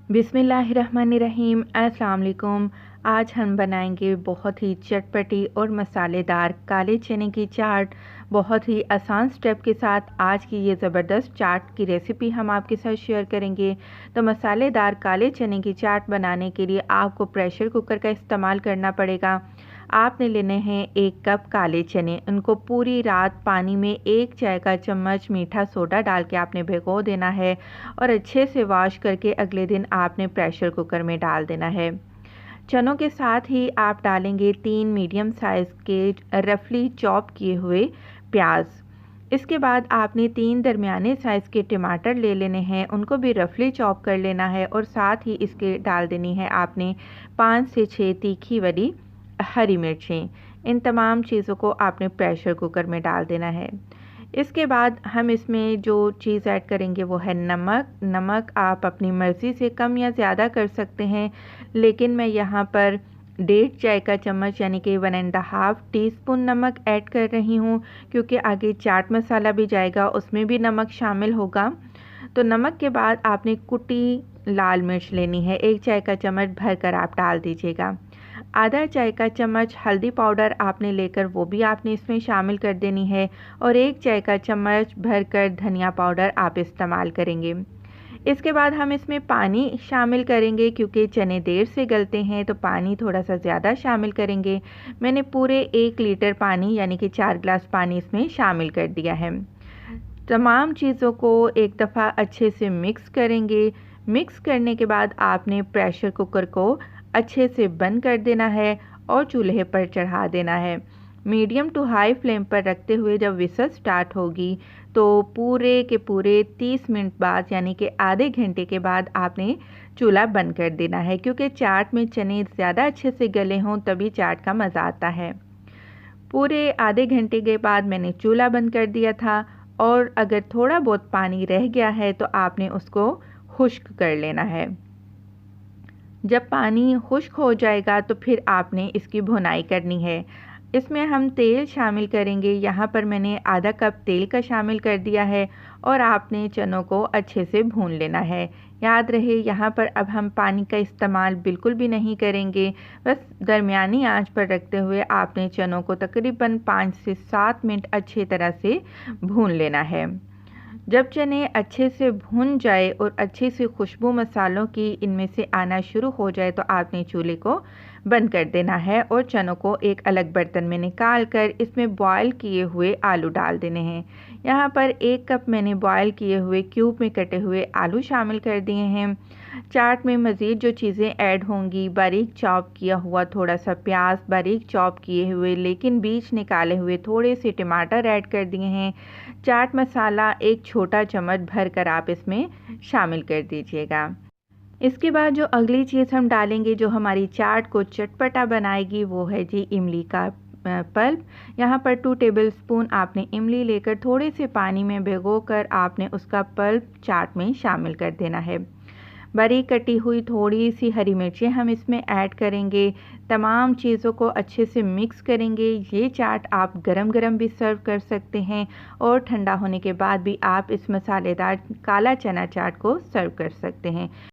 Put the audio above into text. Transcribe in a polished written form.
बिस्मिल्लाहिर्रहमानिर्रहीम। अस्सलाम वालेकुम। आज हम बनाएंगे बहुत ही चटपटी और मसालेदार काले चने की चाट। बहुत ही आसान स्टेप के साथ आज की ये ज़बरदस्त चाट की रेसिपी हम आपके साथ शेयर करेंगे। तो मसालेदार काले चने की चाट बनाने के लिए आपको प्रेशर कुकर का इस्तेमाल करना पड़ेगा। आपने लेने हैं 1 कप काले चने। उनको पूरी रात पानी में 1 चाय का चम्मच मीठा सोडा डाल के आपने भिगो देना है और अच्छे से वॉश करके अगले दिन आपने प्रेशर कुकर में डाल देना है। चनों के साथ ही आप डालेंगे 3 मीडियम साइज़ के रफली चॉप किए हुए प्याज। इसके बाद आपने 3 दरमियाने साइज़ के टमाटर ले लेने हैं, उनको भी रफली चॉप कर लेना है और साथ ही इसके डाल देनी है आपने 5 से 6 तीखी वाली हरी मिर्चें। इन तमाम चीज़ों को आपने प्रेशर कुकर में डाल देना है। इसके बाद हम इसमें जो चीज़ ऐड करेंगे वो है नमक। नमक आप अपनी मर्ज़ी से कम या ज़्यादा कर सकते हैं, लेकिन मैं यहाँ पर 1.5 चाय का चम्मच यानी कि 1.5 टीस्पून नमक ऐड कर रही हूँ, क्योंकि आगे चाट मसाला भी जाएगा, उसमें भी नमक शामिल होगा। तो नमक के बाद आपने कुटी लाल मिर्च लेनी है, 1 चाय का चम्मच भरकर आप डाल दीजिएगा। आधा चाय का चम्मच हल्दी पाउडर आपने लेकर वो भी आपने इसमें शामिल कर देनी है और 1 चाय का चम्मच भरकर धनिया पाउडर आप इस्तेमाल करेंगे। इसके बाद हम इसमें पानी शामिल करेंगे, क्योंकि चने देर से गलते हैं तो पानी थोड़ा सा ज़्यादा शामिल करेंगे। मैंने पूरे 1 लीटर पानी यानी कि 4 गिलास पानी इसमें शामिल कर दिया है। तमाम चीज़ों को एक दफ़ा अच्छे से मिक्स करेंगे। मिक्स करने के बाद आपने प्रेशर कुकर को अच्छे से बंद कर देना है और चूल्हे पर चढ़ा देना है। मीडियम टू हाई फ्लेम पर रखते हुए जब विसल स्टार्ट होगी तो पूरे के पूरे 30 मिनट बाद यानी कि आधे घंटे के बाद आपने चूल्हा बंद कर देना है, क्योंकि चाट में चने ज़्यादा अच्छे से गले हों तभी चाट का मज़ा आता है। पूरे आधे घंटे के बाद मैंने चूल्हा बंद कर दिया था और अगर थोड़ा बहुत पानी रह गया है तो आपने उसको खुश्क कर लेना है। जब पानी खुश्क हो जाएगा तो फिर आपने इसकी भुनाई करनी है। इसमें हम तेल शामिल करेंगे। यहाँ पर मैंने आधा कप तेल का शामिल कर दिया है और आपने चनों को अच्छे से भून लेना है। याद रहे यहाँ पर अब हम पानी का इस्तेमाल बिल्कुल भी नहीं करेंगे। बस दरमियानी आंच पर रखते हुए आपने चनों को तकरीबन 5 से 7 मिनट अच्छी तरह से भून लेना है। जब चने अच्छे से भुन जाए और अच्छी सी खुशबू मसालों की इनमें से आना शुरू हो जाए तो आपने चूल्हे को बंद कर देना है और चनों को एक अलग बर्तन में निकाल कर इसमें बॉयल किए हुए आलू डाल देने हैं। यहाँ पर 1 कप मैंने बॉयल किए हुए क्यूब में कटे हुए आलू शामिल कर दिए हैं। चाट में मज़ीद जो चीज़ें ऐड होंगी, बारीक चॉप किया हुआ थोड़ा सा प्याज, बारीक चॉप किए हुए लेकिन बीज निकाले हुए थोड़े से टमाटर ऐड कर दिए हैं। चाट मसाला 1 छोटा चम्मच भरकर आप इसमें शामिल कर दीजिएगा। इसके बाद जो अगली चीज़ हम डालेंगे जो हमारी चाट को चटपटा बनाएगी वो है जी इमली का पल्प। यहाँ पर 2 टेबलस्पून आपने इमली लेकर थोड़े से पानी में भिगोकर आपने उसका पल्प चाट में शामिल कर देना है। बारीक कटी हुई थोड़ी सी हरी मिर्चें हम इसमें ऐड करेंगे। तमाम चीज़ों को अच्छे से मिक्स करेंगे। ये चाट आप गरम गरम भी सर्व कर सकते हैं और ठंडा होने के बाद भी आप इस मसालेदार काला चना चाट को सर्व कर सकते हैं।